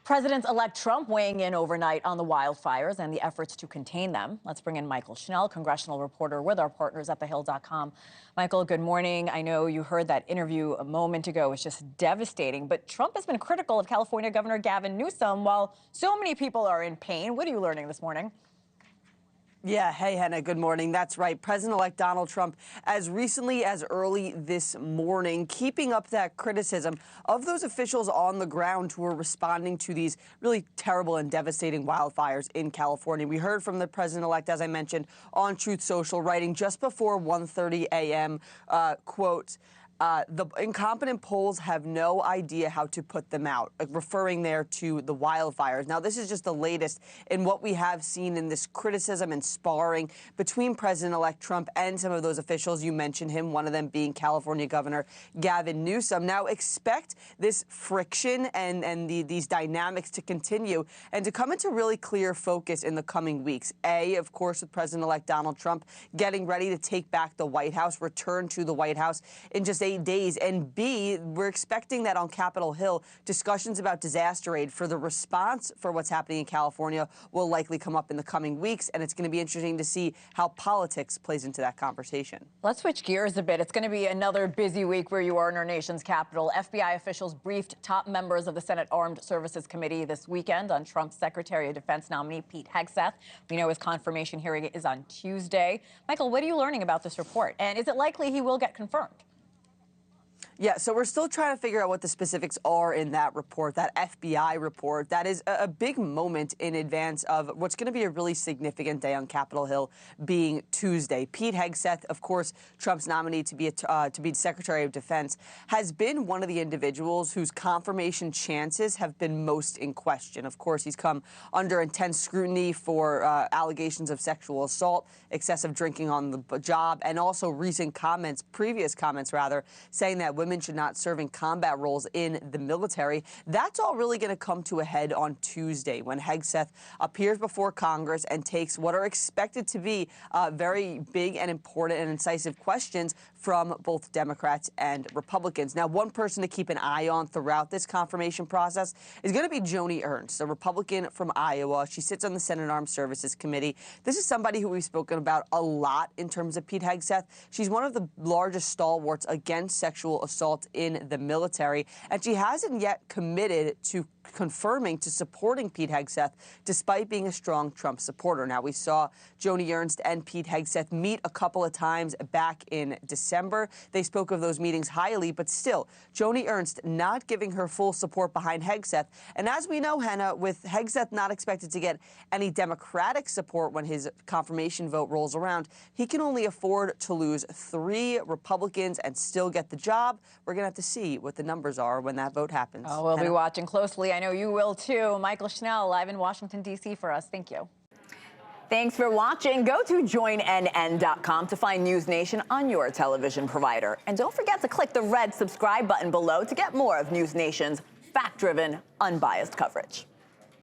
President-elect Trump weighing in overnight on the wildfires and the efforts to contain them. Let's bring in Mychael Schnell, congressional reporter with our partners at thehill.com. Mychael, good morning. I know you heard that interview a moment ago. It's just devastating. But Trump has been critical of California Governor Gavin Newsom while so many people are in pain. What are you learning this morning? Yeah, hey, Hena, good morning. That's right. President-elect Donald Trump, as recently as early this morning, keeping up that criticism of those officials on the ground who are responding to these really terrible and devastating wildfires in California. We heard from the president-elect, as I mentioned, on Truth Social, writing just before 1:30 a.m., quote, the incompetent polls have no idea how to put them out, referring there to the wildfires. Now, this is just the latest in what we have seen in this criticism and sparring between President-elect Trump and some of those officials. You mentioned him, one of them being California Governor Gavin Newsom. Now, expect this friction and these dynamics to continue and to come into really clear focus in the coming weeks. A, of course, with President-elect Donald Trump getting ready to take back the White House, return to the White House in just 8 days. And B, we're expecting that on Capitol Hill, discussions about disaster aid for the response for what's happening in California will likely come up in the coming weeks. And it's going to be interesting to see how politics plays into that conversation. Let's switch gears a bit. It's going to be another busy week where you are in our nation's capital. FBI officials briefed top members of the Senate Armed Services Committee this weekend on Trump's Secretary of Defense nominee, Pete Hegseth. We know his confirmation hearing is on Tuesday. Mychael, what are you learning about this report? And is it likely he will get confirmed? Yeah, so we're still trying to figure out what the specifics are in that report, that FBI report. That is a big moment in advance of what's going to be a really significant day on Capitol Hill, being Tuesday. Pete Hegseth, of course, Trump's nominee to be Secretary of Defense, has been one of the individuals whose confirmation chances have been most in question. Of course, he's come under intense scrutiny for allegations of sexual assault, excessive drinking on the job, and also previous comments, saying that women should not serve in combat roles in the military. That's all really going to come to a head on Tuesday when Hegseth appears before Congress and takes what are expected to be very big and important and incisive questions from both Democrats and Republicans. Now, one person to keep an eye on throughout this confirmation process is going to be Joni Ernst, a Republican from Iowa. She sits on the Senate Armed Services Committee. This is somebody who we've spoken about a lot in terms of Pete Hegseth. She's one of the largest stalwarts against sexual assault in the military, and she hasn't yet committed to confirming to supporting Pete Hegseth, despite being a strong Trump supporter. Now, we saw Joni Ernst and Pete Hegseth meet a couple of times back in December. They spoke of those meetings highly, but still, Joni Ernst not giving her full support behind Hegseth. And as we know, Hena, with Hegseth not expected to get any Democratic support when his confirmation vote rolls around, he can only afford to lose 3 Republicans and still get the job. We're going to have to see what the numbers are when that vote happens. Oh, we'll be watching closely. I know you will, too. Mychael Schnell, live in Washington, D.C. for us. Thank you. Thanks for watching. Go to joinnn.com to find NewsNation on your television provider. And don't forget to click the red subscribe button below to get more of NewsNation's fact-driven, unbiased coverage.